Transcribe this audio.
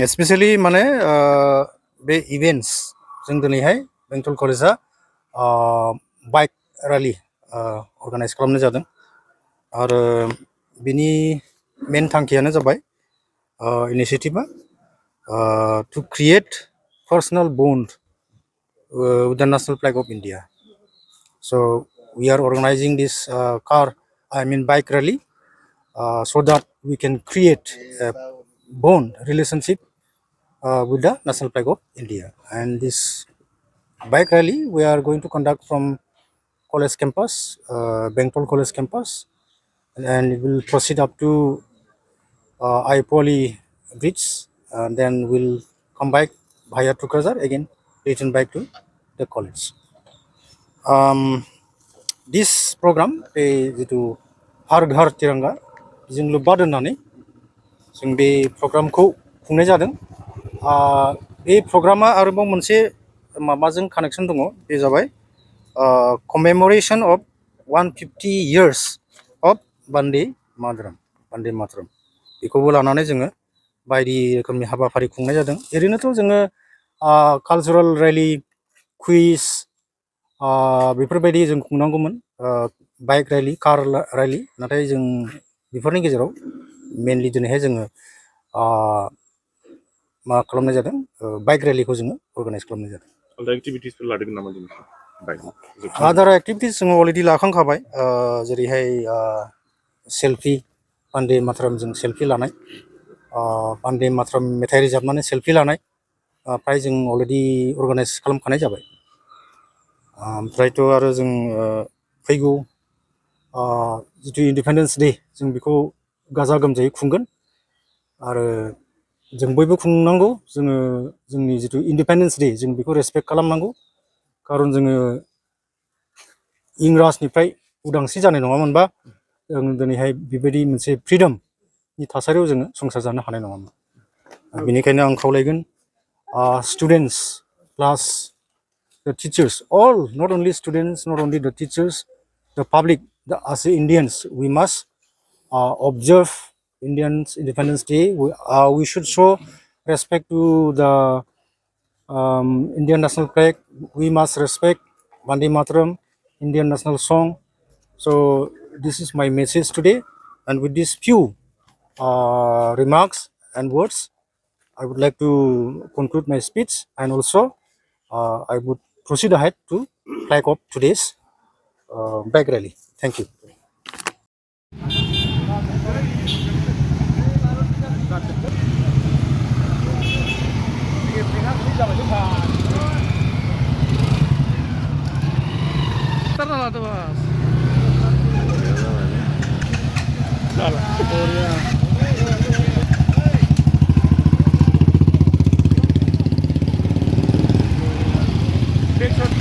Especially माने बे events जों दिनैहाय बेंटल कलेजा बाइक रैली अर्गानाइज खालामनाय जादों आरो बिनि मेन थांखियानो जाबाय इनिशिएटिभआ to create personal bond with the national flag of India. So we are organizing this bike rally so that we can create a bond relationship with the national flag of India. And this bike rally we are going to conduct from college campus, Bengtol College campus, and it will proceed up to Aipoli Bridge, and then we'll come back via Tukrazar again, return back to the college. This program, जितु हर घर तिरंगा जों लोब्बा दोननानै जों बे प्रग्रामखौ खुंनाय जादों। बे प्रग्रामा आरोबाव मोनसे माबाजों कानेक्सन दङ, बे जाबाय commemoration of 150 years of Vande Mataram, बेखौबो लानानै जोङो बायदि रोखोमनि हाबाफारि खुंनाय जादों। ओरैनोथ' जोङो कालचारेल रैली, क्विज बेफोरबायदि जों खुंनांगौमोन, बाइक रैली, कार रैली, नाथाय जों बेफोरनि गेजेराव मेनलि दिनैहाय जोङो मा खालामनाय जादों, बाइक रैलीखौ जोङो अर्गानाइज खालामनाय जादों। आदार एक्टिभिटिस जोङो अलरेडि लाखांखाबाय, जेरैहाय सेल्फि, बान्दे मातरमजों सेल्फि लानाय, बान्दे मातरम मेथाइ रोजाबनानै सेल्फि लानाय, फ्राय जों अलरेडि अर्गानाइज खालामखानाय जाबाय। ओमफ्रायथ' आरो जों फैगौ जितु इन्डिपेन्डेन्स डे जों बेखौ गाजा गोमजायै खुंगोन आरो जों बयबो खुंनांगौ। जोङो जोंनि जितु इन्डिपेन्डेन्स डे जों बेखौ रेसपेक्ट खालामनांगौ, खारन जोङो इंराजनिफ्राय उदांस्रि जानाय नङामोनबा जों दिनैहाय बेबायदि मोनसे फ्रिडमनि थासारियाव जोङो संसार जानो हानाय नङामोन। बेनिखायनो आं खावलायगोन students plus the teachers, all, not only students, not only the teachers, the public, as Indians, we must observe Indians Independence Day. We should show respect to the Indian national flag. We must respect Vande Mataram, Indian national song. So this is my message today, and with these few remarks and words, I would like to conclude my speech, and also I would proceed ahead to flag off today's bike rally. Thank you. Big